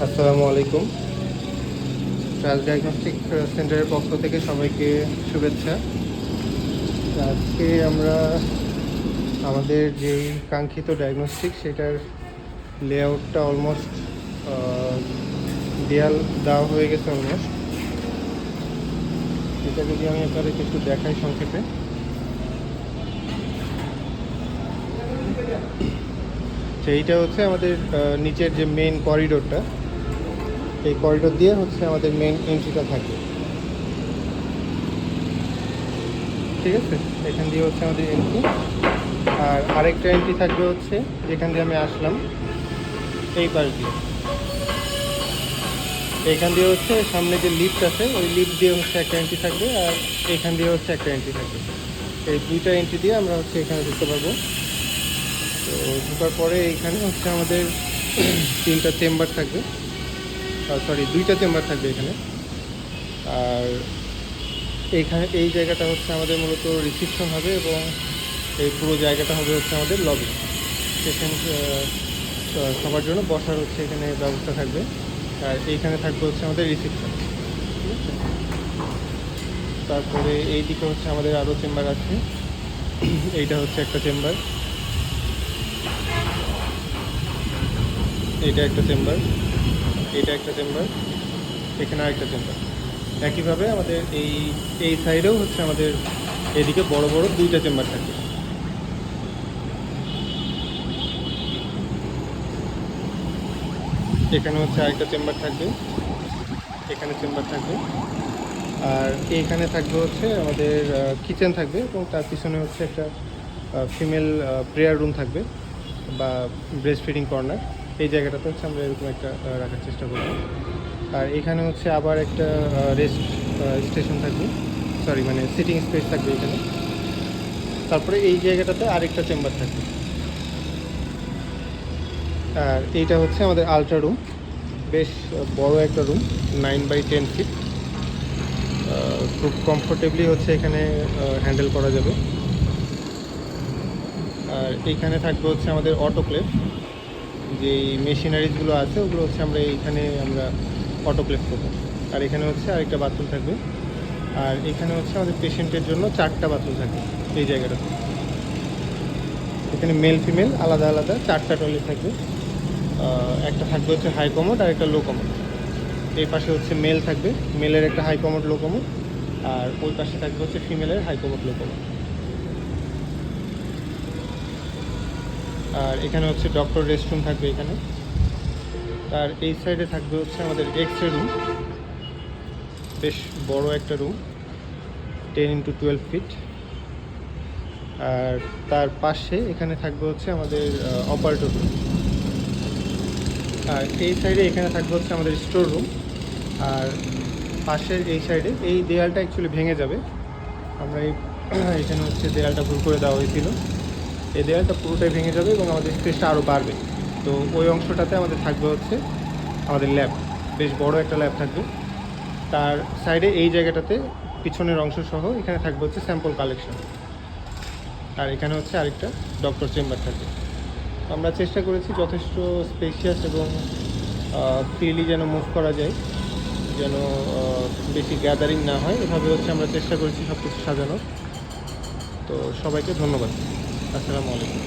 আসসালামু আলাইকুম। Trust diagnostic সেন্টারের পক্ষ থেকে সবাইকে শুভেচ্ছা। আজকে আমরা আমাদের যেই কাঙ্ক্ষিত ডায়াগনস্টিক সেটার লেআউটটা অলমোস্ট দেয়াল দেওয়া হয়ে গেছে অলমোস্ট। এটা যদি আমি আপনাদেরকে একটু দেখাই সংক্ষেপে। এইটা হচ্ছে আমাদের নিচের যে মেইন করিডোরটা, এই করিডোর দিয়ে হচ্ছে আমাদের মেইন এন্ট্রিটা থাকে। ঠিক আছে, এখান দিয়ে হচ্ছে আমাদের এন্ট্রি। আর আরেকটা এন্ট্রি থাকবে হচ্ছে যেখান দিয়ে আমি আসলাম, এই পাশ দিয়ে। এখান দিয়ে হচ্ছে সামনে যে লিফট আছে ওই লিফট দিয়ে হচ্ছে একটা এন্ট্রি থাকবে, আর এখান দিয়ে হচ্ছে একটা এন্ট্রি থাকবে। এই দুইটা এন্ট্রি দিয়ে আমরা হচ্ছে এখানে ঢুকতে পারবো। তো ঢোকার পরে এইখানে হচ্ছে আমাদের তিনটা চেম্বার থাকবে, সরি দুইটা চেম্বার থাকবে এখানে। আর এইখানে এই জায়গাটা হচ্ছে আমাদের মূলত রিসিপশন হবে, এবং এই পুরো জায়গাটা হবে হচ্ছে আমাদের লবি। পেশেন্ট সবার জন্য বসার হচ্ছে এখানে ব্যবস্থা থাকবে। আর এইখানে থাকবে হচ্ছে আমাদের রিসিপশন। ঠিক আছে, তারপরে এই দিকে হচ্ছে আমাদের আরও চেম্বার আছে। এইটা হচ্ছে একটা চেম্বার, এইটা একটা চেম্বার, এইটা একটা চেম্বার, এখানে আরেকটা চেম্বার। একইভাবে আমাদের এই সাইডেও হচ্ছে আমাদের এদিকে বড় বড় দুইটা চেম্বার থাকবে। এখানে হচ্ছে আরেকটা চেম্বার থাকবে, এখানে চেম্বার থাকবে। আর এইখানে থাকবে হচ্ছে আমাদের কিচেন থাকবে, এবং তার পিছনে হচ্ছে একটা ফিমেল প্রেয়ার রুম থাকবে বা ব্রেস্ট ফিডিং কর্নার। এই জায়গাটাতে হচ্ছে আমরা এরকম একটা রাখার চেষ্টা করব। আর এখানে হচ্ছে আবার একটা রেস্ট স্টেশন থাকবে, সরি মানে সিটিং স্পেস থাকবে এখানে। তারপরে এই জায়গাটাতে আরেকটা চেম্বার থাকবে। আর এইটা হচ্ছে আমাদের আলট্রা রুম, বেশ বড় একটা রুম, 9x10 ফিট। খুব কমফোর্টেবলি হচ্ছে এখানে হ্যান্ডেল করা যাবে। আর এইখানে থাকবে হচ্ছে আমাদের অটোক্লেভ, যেই মেশিনারিজগুলো আছে ওগুলো হচ্ছে আমরা অটোক্লেভ করবো। আর এখানে হচ্ছে আরেকটা বাথরুম থাকবে। আর এখানে হচ্ছে আমাদের পেশেন্টের জন্য 4টা বাথরুম থাকবে এই জায়গাটাতে। এখানে মেল ফিমেল আলাদা আলাদা 4টা টয়লেট থাকবে। একটা থাকবে হচ্ছে হাই কমোড আর একটা লো কমোড। এই পাশে হচ্ছে মেল থাকবে, মেলের একটা হাই কমোড লো কমোড। আর ওই পাশে থাকবে হচ্ছে ফিমেলের হাই কমোড লো কমোড। আর এখানে হচ্ছে ডক্টর রেস্টরুম থাকবে এখানে। আর এই সাইডে থাকবে হচ্ছে আমাদের এক্স-রে রুম, বেশ বড় একটা রুম, 10x12 ফিট। আর তার পাশে এখানে থাকবে হচ্ছে আমাদের অপারেটর রুম। আর এই সাইডে এখানে থাকবে হচ্ছে আমাদের স্টোর রুম। আর পাশের এই সাইডে এই দেয়ালটা অ্যাকচুয়ালি ভেঙে যাবে। আমরা এখানে হচ্ছে দেয়ালটা ভুল করে দেওয়া হয়েছিল, এই দেয়ালটা পুরোটাই ভেঙে যাবে এবং আমাদের স্পেসটা আরও বাড়বে। তো ওই অংশটাতে আমাদের থাকবে হচ্ছে আমাদের ল্যাব, বেশ বড় একটা ল্যাব থাকবে। তার সাইডে এই জায়গাটাতে পিছনের অংশ সহ এখানে থাকবে হচ্ছে স্যাম্পল কালেকশন। আর এখানে হচ্ছে আরেকটা ডক্টর চেম্বার থাকবে। আমরা চেষ্টা করেছি যথেষ্ট স্পেশিয়াস এবং ফ্রিলি যেন মুভ করা যায়, যেন বেশি গ্যাদারিং না হয়, এভাবে হচ্ছে আমরা চেষ্টা করেছি সব কিছু সাজানোর। তো সবাইকে ধন্যবাদ। আসসালামু আলাইকুম।